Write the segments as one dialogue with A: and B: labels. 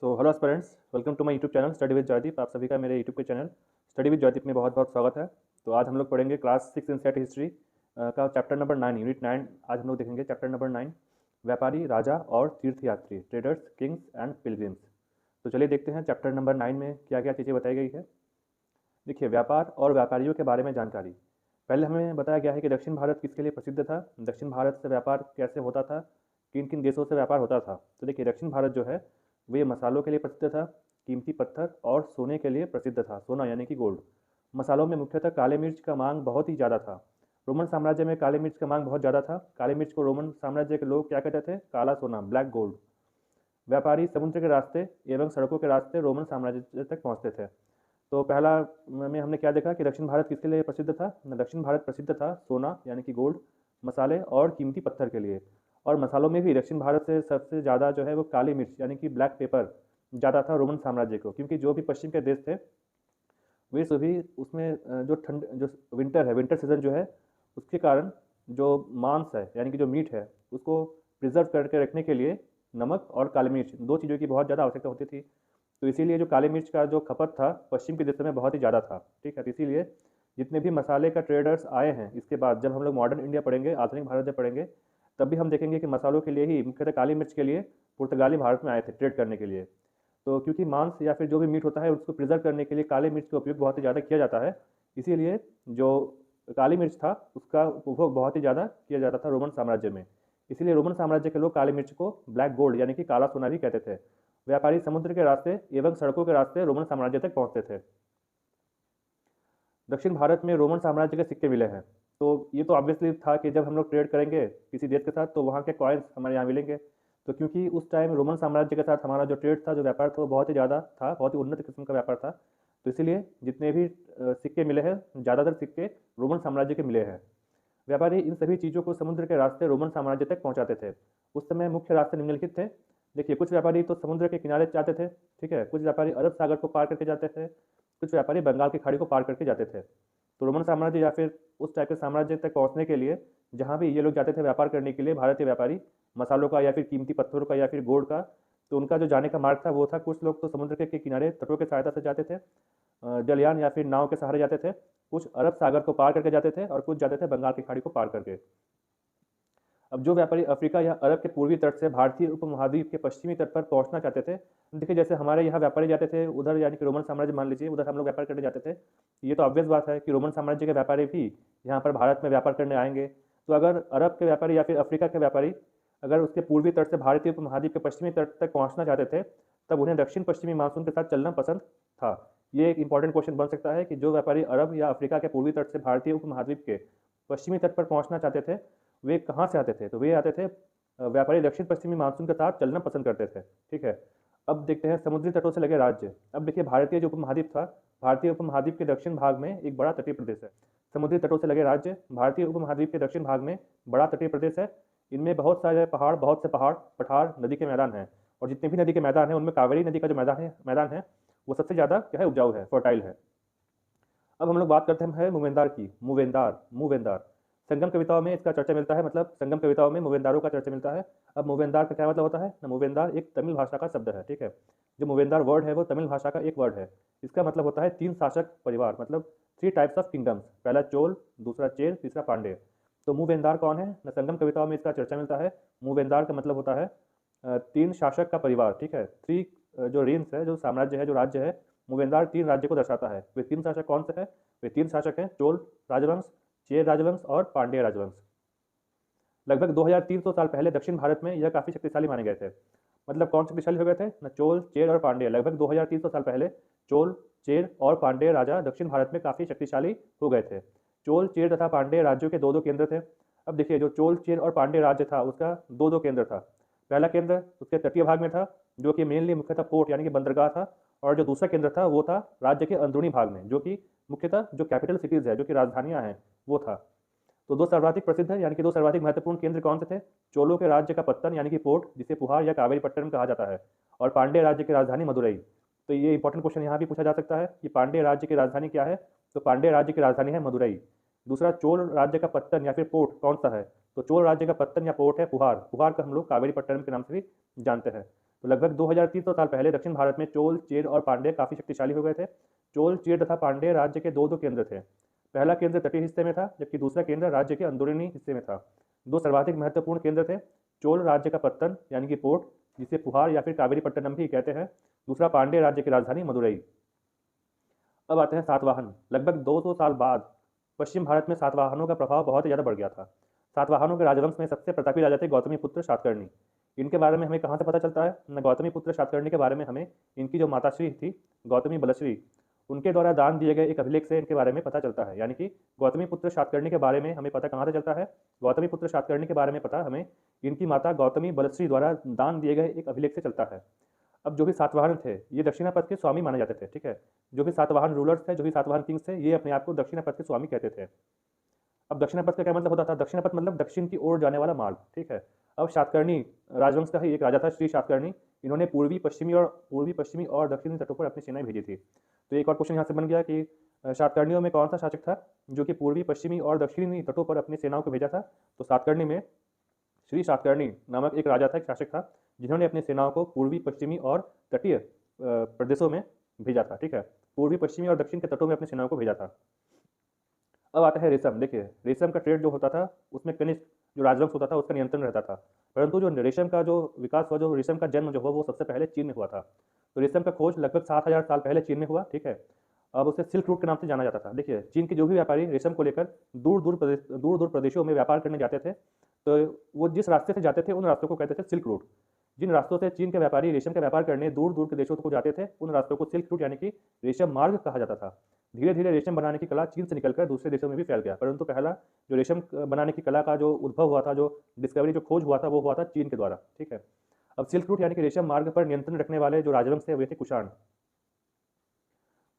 A: Hello aspirants, welcome to my YouTube channel study with Joydeep. आप सभी का मेरे यूट्यूब के चैनल स्टडी विद जॉयदीप में बहुत बहुत स्वागत है। तो आज हम लोग पढ़ेंगे क्लास 6 एनसीईआरटी हिस्ट्री का चैप्टर नंबर 9, यूनिट 9। आज हम लोग देखेंगे चैप्टर नंबर 9, व्यापारी, राजा और तीर्थयात्री, ट्रेडर्स, किंग्स एंड पिलग्रिम्स। तो चलिए देखते हैं चैप्टर नंबर 9 में क्या क्या चीज़ें बताई गई है। देखिए, व्यापार और व्यापारियों के बारे में जानकारी। पहले हमें बताया गया है कि दक्षिण भारत किसके लिए प्रसिद्ध था, दक्षिण भारत से व्यापार कैसे होता था, किन किन देशों से व्यापार होता था। तो देखिए, दक्षिण भारत जो है वे मसालों के लिए प्रसिद्ध था, कीमती पत्थर और सोने के लिए प्रसिद्ध था, सोना यानी कि गोल्ड। मसालों में मुख्यतः काले मिर्च का मांग बहुत ही ज़्यादा था। रोमन साम्राज्य में काले मिर्च का मांग बहुत ज़्यादा था। काले मिर्च को रोमन साम्राज्य के लोग क्या कहते थे? काला सोना, ब्लैक गोल्ड। व्यापारी समुद्र के रास्ते एवं सड़कों के रास्ते रोमन साम्राज्य तक पहुंचते थे। तो पहला में हमने क्या देखा कि दक्षिण भारत किसके लिए प्रसिद्ध था? दक्षिण भारत प्रसिद्ध था सोना यानी कि गोल्ड, मसाले और कीमती पत्थर के लिए। और मसालों में भी दक्षिण भारत से सबसे ज़्यादा जो है वो काली मिर्च यानी कि ब्लैक पेपर ज़्यादा था रोमन साम्राज्य को, क्योंकि जो भी पश्चिम के देश थे वे सभी उसमें जो विंटर है, विंटर सीजन जो है उसके कारण जो मांस है यानी कि जो मीट है उसको प्रिजर्व करके रखने के लिए नमक और काली मिर्च, दो चीज़ों की बहुत ज़्यादा आवश्यकता होती थी। तो इसीलिए जो काली मिर्च का जो खपत था पश्चिम के देशों में बहुत ही ज़्यादा था। ठीक है, तो इसीलिए जितने भी मसाले का ट्रेडर्स आए हैं, इसके बाद जब हम लोग मॉडर्न इंडिया पढ़ेंगे, आधुनिक भारत जब पढ़ेंगे, तब भी हम देखेंगे कि मसालों के लिए ही, मुख्यतः काली मिर्च के लिए पुर्तगाली भारत में आए थे ट्रेड करने के लिए। तो क्योंकि मांस या फिर जो भी मीट होता है उसको प्रिजर्व करने के लिए काली मिर्च का उपयोग बहुत ही ज़्यादा किया जाता है। इसीलिए जो काली मिर्च था उसका उपभोग बहुत ही ज़्यादा किया जाता था रोमन साम्राज्य में। इसीलिए रोमन साम्राज्य के लोग काली मिर्च को ब्लैक गोल्ड यानी कि काला सोना भी कहते थे। व्यापारी समुद्र के रास्ते एवं सड़कों के रास्ते रोमन साम्राज्य तक पहुंचते थे। दक्षिण भारत में रोमन साम्राज्य के सिक्के मिले हैं। तो ये तो ऑब्वियसली था कि जब हम लोग ट्रेड करेंगे किसी देश के साथ तो वहाँ के कॉइन्स हमारे यहाँ मिलेंगे। तो क्योंकि उस टाइम रोमन साम्राज्य के साथ हमारा जो ट्रेड था, जो व्यापार था, वो बहुत ही ज़्यादा था, बहुत ही उन्नत किस्म का व्यापार था। तो इसीलिए जितने भी सिक्के मिले हैं, ज़्यादातर सिक्के रोमन साम्राज्य के मिले हैं। व्यापारी इन सभी चीज़ों को समुद्र के रास्ते रोमन साम्राज्य तक पहुँचाते थे। उस समय मुख्य रास्ते निम्नलिखित थे। देखिए, कुछ व्यापारी तो समुद्र के किनारे जाते थे, ठीक है, कुछ व्यापारी अरब सागर को पार करके जाते थे, कुछ व्यापारी बंगाल की खाड़ी को पार करके जाते थे। तो रोमन साम्राज्य या फिर उस टाइप के साम्राज्य तक पहुंचने के लिए जहां भी ये लोग जाते थे व्यापार करने के लिए, भारतीय व्यापारी, मसालों का या फिर कीमती पत्थरों का या फिर गोल्ड का, तो उनका जो जाने का मार्ग था वो था, कुछ लोग तो समुद्र के किनारे तटों की सहायता से जाते थे, जलयान या फिर नाव के सहारे जाते थे, कुछ अरब सागर को पार करके जाते थे और कुछ जाते थे बंगाल की खाड़ी को पार करके। अब जो व्यापारी अफ्रीका या अरब के पूर्वी तट से भारतीय उपमहाद्वीप के पश्चिमी तट पर पहुंचना चाहते थे, देखिए जैसे हमारे यहाँ व्यापारी जाते थे उधर, यानी कि रोमन साम्राज्य मान लीजिए, उधर हम लोग व्यापार करने जाते थे। ये तो ऑब्वियस बात है कि रोमन साम्राज्य के व्यापारी भी यहाँ पर भारत में व्यापार करने आएंगे। तो अगर अरब के व्यापारी या फिर अफ्रीका के व्यापारी अगर उसके पूर्वी तट से भारतीय उपमहाद्वीप के पश्चिमी तट तक पहुँचना चाहते थे, तब उन्हें दक्षिण पश्चिमी मानसून के साथ चलना पसंद था। ये एक इंपॉर्टेंट क्वेश्चन बन सकता है कि जो व्यापारी अरब या अफ्रीका के पूर्वी तट से भारतीय उपमहाद्वीप के पश्चिमी तट पर पहुंचना चाहते थे, वे कहाँ से आते थे? तो वे आते थे, व्यापारी दक्षिण पश्चिमी मानसून के साथ चलना पसंद करते थे। ठीक है, अब देखते हैं समुद्री तटों से लगे राज्य। अब देखिए, भारतीय जो उपमहाद्वीप था, भारतीय उपमहाद्वीप के दक्षिण भाग में एक बड़ा तटीय प्रदेश है। समुद्री तटों से लगे राज्य भारतीय उपमहाद्वीप के दक्षिण भाग में बड़ा तटीय प्रदेश है। इनमें बहुत सारे पहाड़, बहुत से पहाड़, पठार, नदी के मैदान हैं। और जितने भी नदी के मैदान हैं उनमें कावेरी नदी का जो मैदान है वो सबसे ज़्यादा क्या है? उपजाऊ है, फर्टाइल है। अब हम लोग बात करते हैं मूवेंदार की। मूवेंदार, मूवेंदार संगम कविताओं में इसका चर्चा मिलता है, मतलब संगम कविताओं में मूवेंदारों का चर्चा मिलता है। अब मूवेंदार का क्या मतलब होता है ना? मूवेंदार एक तमिल भाषा का शब्द है। ठीक है, जो मूवेंदार वर्ड है वो तमिल भाषा का एक वर्ड है। इसका मतलब होता है तीन शासक परिवार, मतलब थ्री टाइप्स ऑफ किंगडम्स। पहला चोल, दूसरा चेर, तीसरा पांडे। तो मूवेंदार कौन है ना? संगम कविताओं में इसका चर्चा मिलता है। मूवेंदार का मतलब होता है तीन शासक का परिवार। ठीक है, थ्री जो रेंस है, जो साम्राज्य है, जो राज्य है, मूवेंदार तीन राज्य को दर्शाता है। वे तीन शासक कौन से हैं? वे तीन शासक हैं चोल राजवंश, चेर राजवंश और पांड्य राजवंश। लगभग 2300 साल पहले दक्षिण भारत में यह काफ़ी शक्तिशाली माने गए थे। मतलब कौन शक्तिशाली हो गए थे ना? चोल, चेर और पांड्य। लगभग 2300 साल पहले चोल, चेर और पांड्य राजा दक्षिण भारत में काफ़ी शक्तिशाली हो गए थे। चोल, चेर तथा पांड्य राज्यों के दो दो केंद्र थे। अब देखिए, जो चोल, चेर और पांड्य राज्य था उसका दो दो केंद्र था। पहला केंद्र उसके तटीय भाग में था, जो कि मेनली मुख्यतः पोर्ट यानी कि बंदरगाह था। और जो दूसरा केंद्र था वो था राज्य के अंदरूनी भाग में, जो कि मुख्यतः जो कैपिटल सिटीज़ है, जो कि राजधानियां हैं, वो था। तो दो सर्वाधिक प्रसिद्ध है यानी कि दो सर्वाधिक महत्वपूर्ण केंद्र कौन से थे? चोलों के राज्य का पत्तन यानी कि पोर्ट, जिसे पुहार या कावेरीपट्टनम कहा जाता है, और पांड्य राज्य की राजधानी मदुरई। तो ये इंपॉर्टेंट क्वेश्चन यहाँ भी पूछा जा सकता है कि पांड्य राज्य की राजधानी क्या है? तो पांड्य राज्य की राजधानी है मदुरई। दूसरा, चोल राज्य का पत्तन या फिर पोर्ट कौन सा है? तो चोल राज्य का पत्तन या पोर्ट है पुहार। पुहार का हम लोग कावेरीपट्टनम के नाम से भी जानते हैं। तो लगभग 2300 साल पहले दक्षिण भारत में चोल, चेर और पांड्य काफ़ी शक्तिशाली हो गए थे। चोल, चेर तथा पांड्य राज्य के दो दो केंद्र थे। पहला केंद्र तटीय हिस्से में था, जबकि दूसरा केंद्र राज्य के अंदरूनी हिस्से में था। दो सर्वाधिक महत्वपूर्ण केंद्र थे, चोल राज्य का पत्तन यानी कि पोर्ट, जिसे पुहार या फिर कावेरी पट्टनम भी कहते हैं। दूसरा पांड्य राज्य की राजधानी मदुरई। अब आते हैं सातवाहन। लगभग 200 साल बाद पश्चिम भारत में सातवाहनों का प्रभाव बहुत ही ज़्यादा बढ़ गया था। सातवाहनों के राजवंश में सबसे प्रतापी राजा थे गौतमी पुत्र सातकर्णी। इनके बारे में हमें कहाँ से पता चलता है न, गौतमी पुत्र सातकर्णी के बारे में हमें इनकी जो माताश्री थी गौतमी बलश्री, उनके द्वारा दान दिए गए एक अभिलेख से इनके बारे में पता चलता है। यानी कि गौतमी पुत्र सातकर्णी के बारे में हमें पता कहाँ से चलता है, गौतमी पुत्र सातकर्णी के बारे में पता हमें इनकी माता गौतमी बलश्री द्वारा दान दिए गए एक अभिलेख से चलता है। अब जो भी सातवाहन थे ये दक्षिणापथ के स्वामी माने जाते थे, ठीक है। जो भी सातवाहन रूलर्स थे, जो भी सातवाहन किंग्स थे, ये अपने आप को दक्षिणापथ के स्वामी कहते थे। अब दक्षिणापथ का क्या मतलब होता था? दक्षिणापथ मतलब दक्षिण की ओर जाने वाला मार्ग, ठीक है। अब सातकर्णी राजवंश का ही एक राजा था श्री सातकर्णी। इन्होंने पूर्वी पश्चिमी और दक्षिणी तटों पर अपनी सेनाएं भेजी थी। तो एक और क्वेश्चन यहाँ से बन गया कि सातकर्णियों में कौन सा शासक था जो कि पूर्वी, पश्चिमी और दक्षिणी तटों पर अपनी सेनाओं को भेजा था? तो सातकर्णी में श्री सातकर्णी नामक एक राजा था, एक शासक था, जिन्होंने अपनी सेनाओं को पूर्वी, पश्चिमी और तटीय प्रदेशों में भेजा था, ठीक है। पूर्वी, पश्चिमी और दक्षिण के तटों में अपनी सेनाओं को भेजा था। अब आता है रेशम। देखिए रेशम का ट्रेड जो होता था उसमें कनिष्क जो राजवंश होता था उसका नियंत्रण रहता था, परंतु जो रेशम का जो विकास हुआ, जो रेशम का जन्म जो हुआ वो सबसे पहले चीन में हुआ था। तो रेशम का खोज लगभग 7000 साल पहले चीन में हुआ, ठीक है। अब उसे सिल्क रूट के नाम से जाना जाता था। देखिए चीन के जो भी व्यापारी रेशम को लेकर दूर दूर प्रदेशों में व्यापार करने जाते थे, तो वो जिस रास्ते से जाते थे उन रास्तों को कहते थे सिल्क रूट। जिन रास्तों से चीन के व्यापारी रेशम का व्यापार करने दूर दूर के देशों को जाते थे उन रास्तों को सिल्क रूट यानी कि रेशम मार्ग कहा जाता था। धीरे धीरे रेशम बनाने की कला चीन से निकलकर दूसरे देशों में भी फैल गया, परंतु पहला जो रेशम बनाने की कला का जो उद्भव हुआ था, जो डिस्कवरी, जो खोज हुआ था, वो हुआ था चीन के द्वारा, ठीक है। अब सिल्क रूट यानी कि रेशम मार्ग पर नियंत्रण रखने वाले जो राजवंश थे वे थे कुषाण।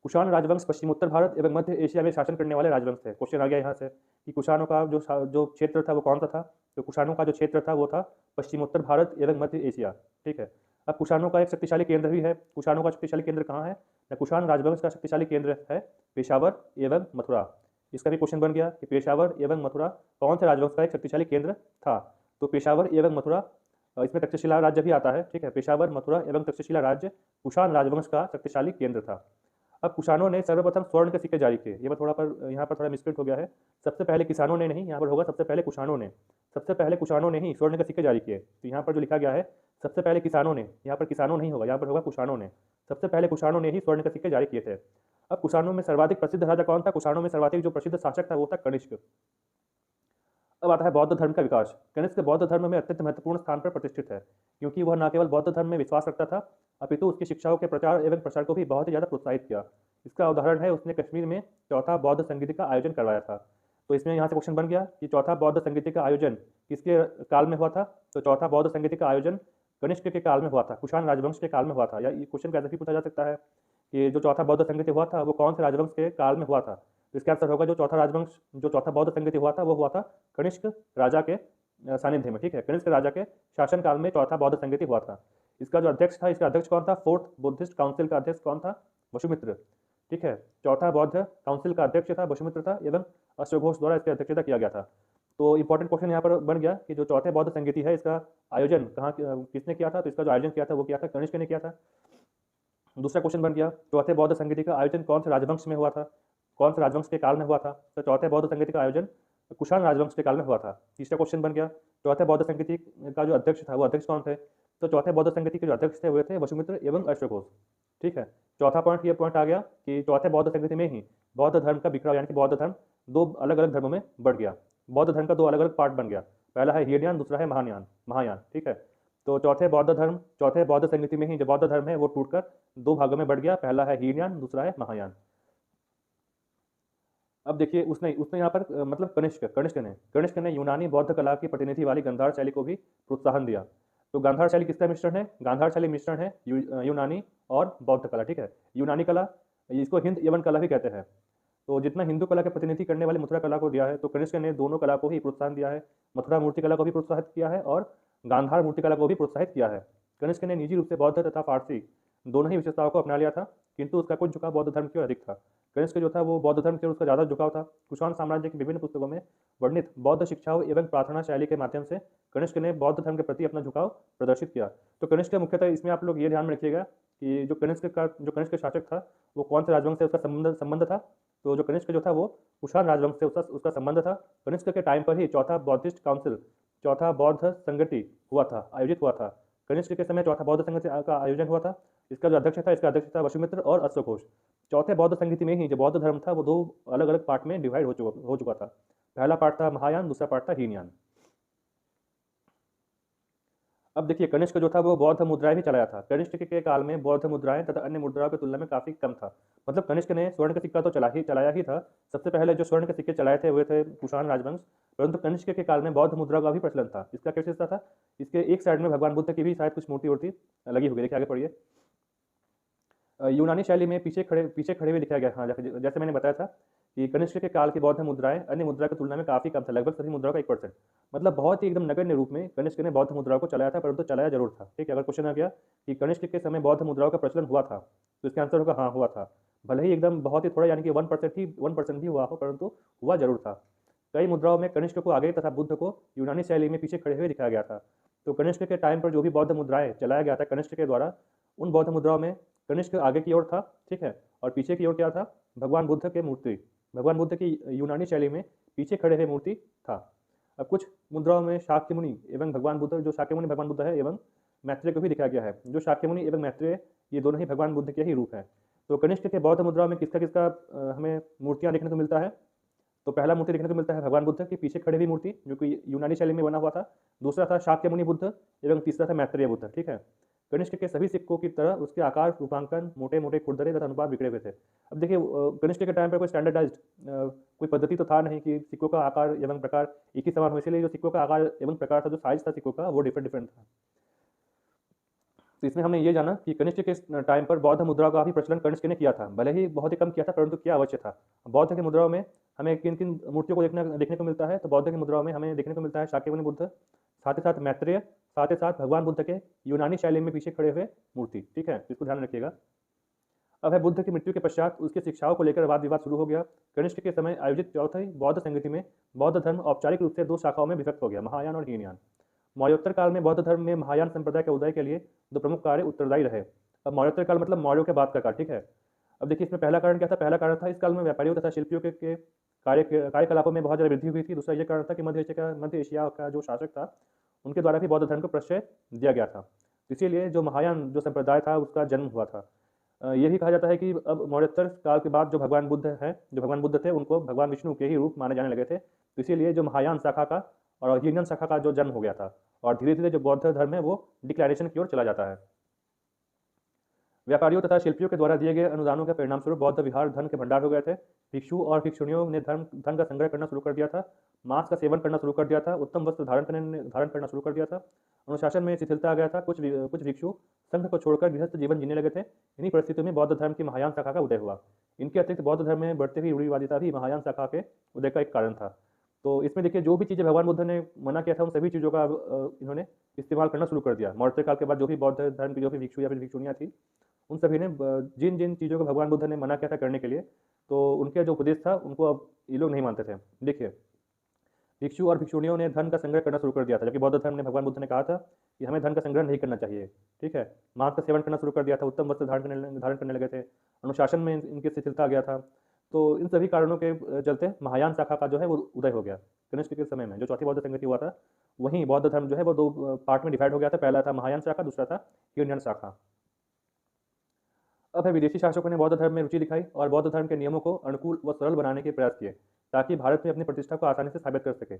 A: कुषाण राजवंश पश्चिमोत्तर भारत एवं मध्य एशिया में शासन करने वाले राजवंश थे। क्वेश्चन आ गया यहाँ से कि कुषाणों का जो क्षेत्र था वो कौन सा था? तो कुषाणों का जो क्षेत्र था वो था पश्चिमोत्तर भारत एवं मध्य एशिया, ठीक है। अब कुषाणों का एक शक्तिशाली केंद्र भी है। कुषाणों का शक्तिशाली केंद्र कहाँ है? कुषाण राजवंश का शक्तिशाली केंद्र है पेशावर एवं मथुरा। इसका भी क्वेश्चन बन गया कि पेशावर एवं मथुरा कौन से राजवंश का एक शक्तिशाली केंद्र था? तो पेशावर एवं मथुरा, इसमें तक्षशिला राज्य भी आता है, ठीक है। पेशावर, मथुरा एवं तक्षशिला राज्य कुषाण राजवंश का शक्तिशाली केंद्र था। अब कुषाणों ने सर्वप्रथम स्वर्ण के सिक्के जारी किए। ये यहाँ पर थोड़ा मिसप्रिंट हो गया है। सबसे पहले किसानों ने नहीं, यहाँ पर होगा सबसे पहले कुषाणों ने। सबसे पहले कुषाणों ने ही स्वर्ण के सिक्के जारी किए। तो यहाँ पर जो लिखा गया है सबसे पहले किसानों ने, यहाँ पर किसानों नहीं होगा, यहाँ पर होगा कुषाणों ने। सबसे पहले कुषाणों ने ही स्वर्ण के सिक्के जारी किए थे। अब कुषाणों में सर्वाधिक प्रसिद्ध राजा कौन था? कुषाणों में सर्वाधिक जो प्रसिद्ध शासक था वो था कनिष्क। अब आता है बौद्ध धर्म का विकास। कनिष्क बौद्ध धर्म में अत्यंत महत्वपूर्ण स्थान पर प्रतिष्ठित है, क्योंकि वह न केवल बौद्ध धर्म में विश्वास रखता था अपितु उसकी शिक्षाओं के प्रचार एवं प्रसार को भी बहुत ही ज़्यादा प्रोत्साहित किया। इसका उदाहरण है उसने कश्मीर में चौथा बौद्ध संगीति का आयोजन करवाया था। तो इसमें यहाँ से क्वेश्चन बन गया कि चौथा बौद्ध संगीति का आयोजन किसके काल में हुआ था? तो चौथा बौद्ध संगीति का आयोजन कनिष्क के काल में हुआ था, कुषाण राजवंश के काल में हुआ था। या ये क्वेश्चन कैसे भी पूछा जा सकता है कि जो चौथा बौद्ध संगीति हुआ था वो कौन से राजवंश के काल में हुआ था? तो इसका आंसर होगा जो चौथा बौद्ध संगीति हुआ था वो हुआ था कनिष्क राजा के सानिध्य में, ठीक है। कनिष्क राजा के शासन काल में चौथा बौद्ध संगीति हुआ था। इसका जो अध्यक्ष था, इसका अध्यक्ष कौन था? फोर्थ बुद्धिस्ट काउंसिल का अध्यक्ष कौन था? वसुमित्र, ठीक है। चौथा बौद्ध काउंसिल का अध्यक्ष था वसुमित्र था एवं अश्वघोष द्वारा इसकी अध्यक्षता किया गया था। तो इंपॉर्टेंट क्वेश्चन यहाँ पर बन गया कि जो चौथे बौद्ध संगीति है इसका आयोजन किसने किया था? तो इसका जो आयोजन किया था वो किया था कनिष्क ने किया था। दूसरा क्वेश्चन बन गया चौथे बौद्ध संगीति का आयोजन कौन से राजवंश में हुआ था, कौन से राजवंश के काल में हुआ था? तो चौथे बौद्ध संगीति का आयोजन कुषाण राजवंश के काल में हुआ था। तीसरा क्वेश्चन बन गया चौथे बौद्ध संगीति का जो अध्यक्ष था वो अध्यक्ष कौन थे? तो चौथे बौद्ध संगीति के जो अध्यक्ष थे वो थे वसुमित्र एवं अश्वघोष, ठीक है। चौथा पॉइंट ये पॉइंट आ गया कि चौथे बौद्ध संगीति में ही बौद्ध धर्म का बिखराव यानी कि बौद्ध धर्म दो अलग अलग धर्मों में बढ़ गया। बौद्ध धर्म का दो अलग अलग पार्ट बन गया, पहला है हीनयान, दूसरा है महायान, ठीक है। तो चौथे बौद्ध संगीति में ही जो बौद्ध धर्म है वो टूटकर दो भागों में बढ़ गया, पहला है हीनयान, दूसरा है महायान। अब देखिए उसने यहाँ पर मतलब कनिष्क ने यूनानी बौद्ध कला की प्रतिनिधि वाली गांधार शैली को भी प्रोत्साहन दिया। तो गांधार शैली किसका मिश्रण है? गांधार शैली मिश्रण है यूनानी और बौद्ध कला, ठीक है। यूनानी कला, इसको हिंद यवन कला भी कहते हैं। तो जितना हिंदू कला के प्रतिनिधि करने वाली मथुरा कला को दिया है, तो कनिष्क ने दोनों कला को ही प्रोत्साहन दिया है। मथुरा मूर्ति कला को भी प्रोत्साहित किया है और गांधार मूर्ति कला को भी प्रोत्साहित किया है। कनिष्क ने निजी रूप से बौद्ध तथा फारसी दोनों ही विशेषताओं को अपना लिया था। किंतु उसका कुछ झुकाव बौद्ध धर्म की ओर अधिक था। कनिष्क जो था वो बौद्ध धर्म की ओर उसका ज़्यादा झुकाव था। कुषाण साम्राज्य की विभिन्न पुस्तकों में वर्णित बौद्ध शिक्षाओं एवं प्रार्थना शैली के माध्यम से कनिष्क ने बौद्ध धर्म के प्रति अपना झुकाव प्रदर्शित किया। तो कनिष्क मुख्यतः इसमें आप लोग ये ध्यान में रखिएगा कि जो कनिष्क शासक था वो कौन से राजवंश से उसका संबंध था। तो जो कनिष्क जो था वो कुषाण राजवंश से उसका संबंध था। कनिष्क के टाइम पर ही चौथा बौद्धिस्ट काउंसिल, चौथा बौद्ध संगति आयोजित हुआ था। कनिष्क के समय चौथा बौद्ध संगति का आयोजन हुआ था। इसका जो अध्यक्ष था वसुमित्र और अश्वघोष। चौथे बौद्ध संगति में ही जो बौद्ध धर्म था वो दो अलग अलग पार्ट में डिवाइड हो चुका था। पहला पार्ट था महायान, दूसरा पार्ट था हीनयान। अब देखिए कनिष्क जो था वो बौद्ध मुद्राएं भी चलाया था। कनिष्क के काल में बौद्ध मुद्राएं तथा अन्य मुद्राओं की तुलना में काफी कम था। मतलब कनिष्क ने स्वर्ण का सिक्का तो चलाया ही था। सबसे पहले जो स्वर्ण के सिक्के चलाए थे वे थे कुषाण राजवंश, परंतु कनिष्क के काल में बौद्ध मुद्रा का भी प्रचलन था। इसका क्या विशेषता था? इसके एक साइड में भगवान बुद्ध की भी शायद कुछ मूर्ति लगी होगी। देखिए आगे पढ़िए। यूनानी शैली में पीछे खड़े हुए दिखाया गया। हाँ, जैसे मैंने बताया था कि कनिष्क के काल की बौद्ध मुद्राएं अन्य मुद्रा की तुलना में काफी कम था, लगभग सभी मुद्राओं का 1%। मतलब बहुत ही एकदम नगण्य रूप में कनिष्क ने बौद्ध मुद्राओं को चलाया था, परंतु चलाया जरूर था। ठीक है, अगर क्वेश्चन आ गया कि कनिष्क के समय बौद्ध मुद्राओं का प्रचलन हुआ था तो इसका आंसर होगा हाँ, हुआ था। भले ही एकदम बहुत ही थोड़ा, यानी कि 1% भी हुआ हो, परंतु हुआ जरूर था। कई मुद्राओं में कनिष्क को आगे तथा बुद्ध को यूनानी शैली में पीछे खड़े हुए दिखाया गया था। तो कनिष्क के टाइम पर जो भी बौद्ध मुद्राएं चलाया गया था कनिष्क के द्वारा, उन बौद्ध मुद्राओं में कनिष्क आगे की ओर था, ठीक है, और पीछे की ओर क्या था? भगवान बुद्ध के मूर्ति, भगवान बुद्ध की यूनानी शैली में पीछे खड़े हुए मूर्ति था। अब कुछ मुद्राओं में शाक्यमुनि एवं भगवान बुद्ध, जो शाक्यमुनि भगवान बुद्ध है, एवं मैत्रेय को भी दिखाया गया है। जो शाक्यमुनि एवं मैत्रेय ये दोनों ही भगवान बुद्ध के ही रूप हैं। तो कनिष्क के बौद्ध मुद्राओं में किसका किसका हमें मूर्तियां देखने को मिलता है? तो पहला मूर्ति देखने को मिलता है भगवान बुद्ध की पीछे खड़ी हुई मूर्ति, जो कि यूनानी शैली में बना हुआ था। दूसरा था शाक्यमुनि बुद्ध एवं तीसरा था मैत्रेय बुद्ध। ठीक है, कनिष्क के सभी सिक्कों की तरह उसके आकार, रूपांकन, मोटे मोटे खुरदरे तथा अनुपात बिगड़े हुए थे। अब देखिए कनिष्क के टाइम पर कोई स्टैंडर्डाइज्ड कोई पद्धति तो था नहीं कि सिक्कों का आकार एवं प्रकार एक ही समान हो, इसलिए जो सिक्कों का आकार एवं प्रकार था, जो साइज था सिक्कों का, वो डिफरेंट था। तो इसमें हमने ये जाना कि कनिष्क के टाइम पर बौद्ध मुद्रा का भी प्रचलन कनिष्क ने किया था, भले ही बहुत ही कम किया था, परंतु किया अवश्य था। बौद्ध की मुद्राओं में हमें किन किन मूर्तियों को देखने को मिलता है? तो बौद्ध की मुद्राओं में हमें देखने को मिलता है शाक्यमुनि बुद्ध, साथ ही साथ मैत्रेय, साथ ही साथ भगवान बुद्ध के यूनानी शैली में पीछे खड़े हुए मूर्ति। ठीक है, इसको ध्यान रखिएगा। अब है बुद्ध की मृत्यु के पश्चात उसकी शिक्षाओं को लेकर वाद विवाद शुरू हो गया। कनिष्क के समय आयोजित चौथी बौद्ध संगति में बौद्ध धर्म औपचारिक रूप से दो शाखाओं में विभक्त हो गया, महायान और हीनयान। मौर्योत्तर काल में बौद्ध धर्म में महायान संप्रदाय के उदय के लिए दो प्रमुख कार्य उत्तरदायी रहे। अब मौर्योत्तर काल मतलब मौर्यों के बाद का काल। ठीक है, अब देखिए इसमें पहला कारण क्या था? पहला कारण था इस काल में व्यापारियों तथा शिल्पियों के कार्यकलापों में बहुत ज़्यादा वृद्धि हुई थी। दूसरा ये कारण था कि मध्य एशिया का जो शासक था उनके द्वारा भी बौद्ध धर्म को प्रश्रय दिया गया था। इसीलिए जो महायान जो संप्रदाय था उसका जन्म हुआ था। ये भी कहा जाता है कि अब मौर्योत्तर काल के बाद जो भगवान बुद्ध थे उनको भगवान विष्णु के ही रूप माने जाने लगे थे। तो इसीलिए जो महायान शाखा का और हीनयान शाखा का जो जन्म हो गया था, और धीरे धीरे जो बौद्ध धर्म है वो डिक्लारेशन की ओर चला जाता है। व्यापारियों तथा शिल्पियों के द्वारा दिए गए अनुदानों के परिणाम स्वरूप बौद्ध विहार धन के भंडार हो गए थे। भिक्षु और भिक्षुणियों ने धन का संग्रह करना शुरू कर दिया था, मांस का सेवन करना शुरू कर दिया था, उत्तम वस्त्र धारण करना शुरू कर दिया था। अनुशासन में शिथिलता आ गया था। कुछ भिक्षु संघ को छोड़कर गृहस्थ जीवन जीने लगे थे। इन्हीं परिस्थितियों में बौद्ध धर्म की महायान शाखा का उदय हुआ। इनके अतिरिक्त बौद्ध धर्म में बढ़ती हुई रूढ़िवादिता भी महायान शाखा के उदय का एक कारण था। तो इसमें देखिए जो भी चीज़ें भगवान बुद्ध ने मना किया था उन सभी चीज़ों का इन्होंने इस्तेमाल करना शुरू कर दिया। मौर्य काल के बाद जो भी बौद्ध धर्म की जो भी भिक्षु या फिर भिक्षुणियाँ थी, उन सभी ने जिन जिन चीज़ों को भगवान बुद्ध ने मना किया था करने के लिए, तो उनका जो उपदेश था उनको अब ये लोग नहीं मानते थे। देखिए भिक्षु और भिक्षुणियों ने धन का संग्रह करना शुरू कर दिया था, जबकि बौद्ध धर्म ने भगवान बुद्ध ने कहा था कि हमें धन का संग्रह नहीं करना चाहिए। ठीक है, मांस का सेवन करना शुरू कर दिया था, उत्तम वस्त्र धारण करने लगे थे, अनुशासन में इनकी शिथिलता आ गया था। तो इन सभी कारणों के चलते महायान शाखा का जो है वो उदय हो गया। कनिष्क के समय में जो चौथी बौद्ध संगति हुआ था, वहीं बौद्ध धर्म जो है वो दो पार्ट में डिवाइड हो गया था। पहला था महायान शाखा, दूसरा था हीनयान शाखा। अब है विदेशी शासकों ने बौद्ध धर्म में रुचि दिखाई और बौद्ध धर्म के नियमों को अनुकूल व सरल बनाने के प्रयास किए, ताकि भारत में अपनी प्रतिष्ठा को आसानी से साबित कर सके।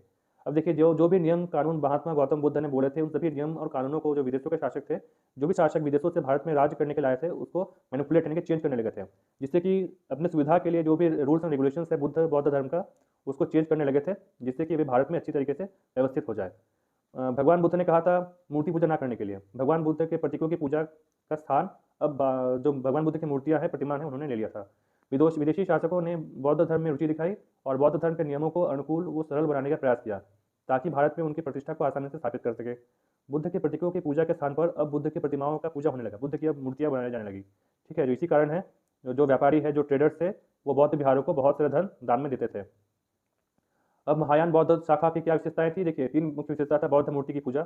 A: अब देखिए जो भी नियम कानून महात्मा गौतम बुद्ध ने बोले थे, उन सभी नियम और कानूनों को जो विदेशों के शासक थे, जो भी शासक विदेशों से भारत में राज्य करने के लाए थे, उसको मैनिपुलेट यानी कि चेंज करने लगे थे, जिससे कि अपने सुविधा के लिए जो भी रूल्स एंड रेगुलेशंस है बौद्ध धर्म का, उसको चेंज करने लगे थे, जिससे कि वे भारत में अच्छी तरीके से व्यवस्थित हो जाए। भगवान बुद्ध ने कहा था मूर्ति पूजा ना करने के लिए। भगवान बुद्ध के प्रतीकों की पूजा का स्थान अब जो भगवान बुद्ध की मूर्तियां हैं, प्रतिमा है, उन्होंने ले लिया था। विदेशी शासकों ने बौद्ध धर्म में रुचि दिखाई और बौद्ध धर्म के नियमों को अनुकूल व सरल बनाने का प्रयास किया, ताकि भारत में उनकी प्रतिष्ठा को आसानी से स्थापित कर सके। बुद्ध के प्रतीकों की पूजा के स्थान पर अब बुद्ध की प्रतिमाओं का पूजा होने लगा, बुद्ध की अब मूर्तियां बनाई जाने लगी। ठीक है, जो इसी कारण है जो व्यापारी है, जो ट्रेडर्स थे, वो बौद्ध विहारों को बहुत सारे धन दान में देते थे। अब महायान बौद्ध शाखा की क्या विशेषताएं थी? देखिए, 3 मुख्य विशेषता था बौद्ध मूर्ति की पूजा।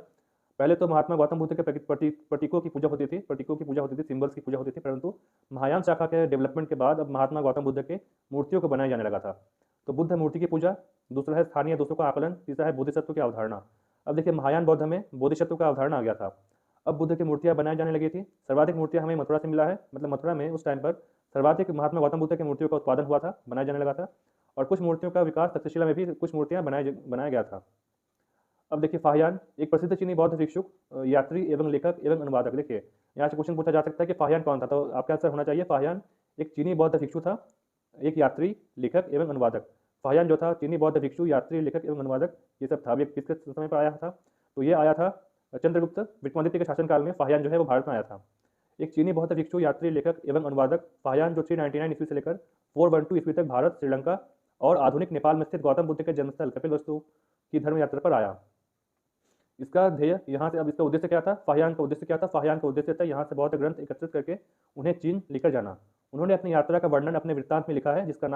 A: पहले तो महात्मा गौतम बुद्ध के प्रतीकों की पूजा होती थी, सिंबल्स की पूजा होती थी, परंतु महायान शाखा के डेवलपमेंट के बाद अब महात्मा गौतम बुद्ध के मूर्तियों को बनाया जाने लगा था। तो बुद्ध मूर्ति की पूजा, दूसरा है स्थानीय दोषों का आकलन, तीसरा है बोधिसत्व की अवधारणा। अब देखिए, महायान बौद्ध में बोधिसत्व का अवधारणा आ गया था। अब बुद्ध की मूर्तियां बनाई जाने लगी थी। सर्वाधिक मूर्तियां हमें मथुरा से मिला है, मतलब मथुरा में उस टाइम पर सर्वाधिक महात्मा गौतम बुद्ध की मूर्तियों का उत्पादन हुआ था, बनाया जाने लगा था। और कुछ मूर्तियों का विकास तक्षशिला में भी कुछ मूर्तियां बनाया गया था। अब देखिए, फाहियान एक प्रसिद्ध चीनी बौद्ध भिक्षुक, यात्री एवं लेखक एवं अनुवादक। देखिए, यहाँ से क्वेश्चन पूछा जा सकता है कि फाहियान कौन था, तो आपका आंसर होना चाहिए फाहियान एक चीनी बौद्ध भिक्षु था, एक यात्री, लेखक एवं अनुवादक। फाहियान जो था चीनी बौद्ध भिक्षु, यात्री, लेखक एवं अनुवादक, ये सब था। अब ये किसके समय पर आया था? तो ये आया था चंद्रगुप्त विक्रमादित्य के शासनकाल में। फाहियान जो है वो भारत में आया था। एक चीनी बौद्ध भिक्षु, यात्री, लेखक एवं अनुवादक फाहियान, जो 399 ईस्वी से लेकर 412 ईस्वी तक भारत, श्रीलंका और आधुनिक नेपाल में स्थित गौतम बुद्ध के जन्मस्थल कपिलवस्तु की धर्म यात्रा पर आया। इसका ध्येय यहाँ से, अब इसका उद्देश्य क्या था? फाहियान का उद्देश्य क्या था? फाहियान का उद्देश्य था यहाँ से बौद्ध ग्रंथ एकत्रित करके उन्हें चीन लेकर जाना। उन्होंने अपनी यात्रा का वर्णन अपने वृत्तांत में लिखा है, जिसका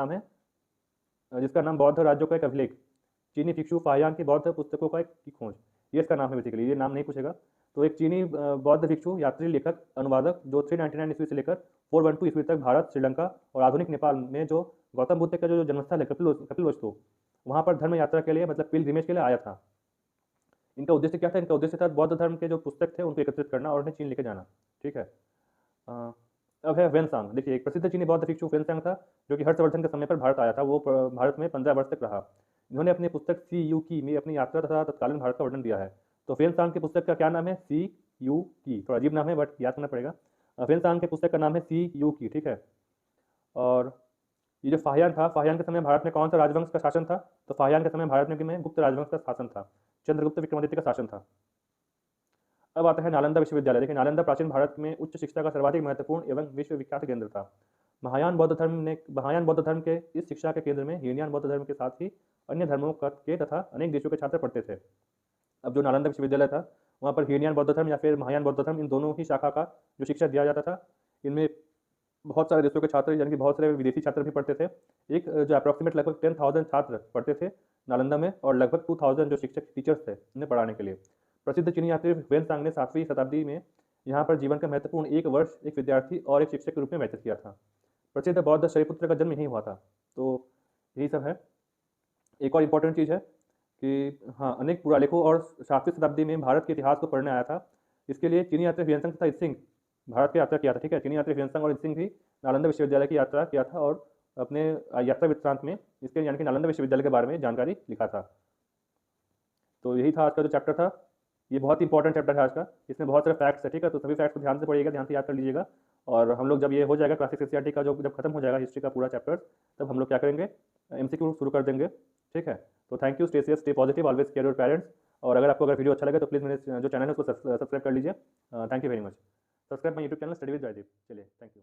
A: नाम बौद्ध राज्यों का एक अभिलेख, चीनी भिक्षु फाहियान की बौद्ध पुस्तकों का की खोज, ये इसका नाम है। बेसिकली ये नाम नहीं पूछेगा। तो एक चीनी बौद्ध भिक्षु, यात्री, लेखक, अनुवादक, जो 399 ईस्वी से लेकर 412 ईस्वी तक भारत, श्रीलंका और आधुनिक नेपाल में जो गौतम बुद्ध का जो जन्मस्थल है कपिलवस्तु, वहाँ पर धर्म यात्रा के लिए, मतलब पिलग्रिमेज के लिए आया था। इनका उद्देश्य क्या था? इनका उद्देश्य था बौद्ध धर्म के जो पुस्तक थे उनको एकत्रित करना और उन्हें चीन लेकर जाना। ठीक है। अब है वेनसांग। देखिए, एक प्रसिद्ध चीनी बौद्ध भिक्षु वेनसांग था, जो कि हर्षवर्धन के समय पर भारत आया था। वो भारत में 15 वर्ष तक रहा। इन्होंने अपनी पुस्तक सी यू की में अपनी यात्रा तथा तत्कालीन भारत का वर्णन दिया है। तो वेनसांग की पुस्तक का क्या नाम है? सी यू की। थोड़ा अजीब नाम है, बट याद करना पड़ेगा। वेनसांग की पुस्तक का नाम है सी यू की। ठीक है। और ये जो फाहियान था, फाहियान के समय भारत में कौन सा राजवंश का शासन था? तो फाहियान के समय भारत में गुप्त राजवंश का शासन था, चंद्रगुप्त विक्रमादित्य का शासन था। अब आता है नालंदा विश्वविद्यालय। देखिए, नालंदा प्राचीन भारत में उच्च शिक्षा का सर्वाधिक महत्वपूर्ण एवं विश्वविख्यात केंद्र था। महायान बौद्ध धर्म के इस शिक्षा के केंद्र में हीनयान बौद्ध धर्म के साथ ही अन्य धर्मों के तथा अनेक देशों के छात्र पढ़ते थे। अब जो नालंदा विश्वविद्यालय था, वहाँ पर हीनयान बौद्ध धर्म या फिर महायान बौद्ध धर्म, इन दोनों ही शाखा का जो शिक्षा दिया जाता था। इनमें बहुत सारे देशों के छात्र, यानी कि बहुत सारे विदेशी छात्र भी पढ़ते थे। एक जो अप्रॉक्सीमेट लगभग 10,000 छात्र पढ़ते थे नालंदा में, और लगभग 2,000 जो शिक्षक टीचर्स थे इन्हें पढ़ाने के लिए। प्रसिद्ध चीनी यात्री वेनसांग ने 7वीं शताब्दी में यहाँ पर जीवन का महत्वपूर्ण 1 वर्ष एक विद्यार्थी और एक शिक्षक के रूप में व्यतीत किया था। प्रसिद्ध बौद्ध शरीपुत्र का जन्म यहीं हुआ था। तो यही सब है। एक और इम्पोर्टेंट चीज़ है कि हाँ, अनेक पुरालेखों और 7वीं शताब्दी में भारत के इतिहास को पढ़ने आया था। इसके लिए चीनी यात्री वेनसांग तथा इत्सिंग भारत की यात्रा किया था। ठीक है। चीनी यात्री वेनसांग और इत्सिंग भी नालंदा विश्वविद्यालय की यात्रा किया था और अपने यात्रा वृत्तांत में इसके, यानी कि नालंदा विश्वविद्यालय के बारे में जानकारी लिखा था। तो यही था आज का जो चैप्टर था। ये बहुत ही इंपॉर्टेंट चैप्टर है आज का। इसमें बहुत सारे फैक्ट्स है। ठीक है। तो सभी फैक्ट्स को ध्यान से पढ़िएगा, ध्यान से याद कर लीजिएगा। और हम लोग जब ये हो जाएगा क्लासिक एनसीईआरटी का, जब खत्म हो जाएगा हिस्ट्री का पूरा चैप्टर, तब हम लोग क्या करेंगे? एमसीक्यू शुरू कर देंगे। ठीक है। तो thank you, stay safe, stay positive, always care your parents. और अगर आपको वीडियो अच्छा लगे तो प्लीज़ मेरे जो चैनल है उसको सब्सक्राइब कर लीजिए। Thank you very much. Subscribe my YouTube channel study with Jaydeep. चलिए, थैंक यू।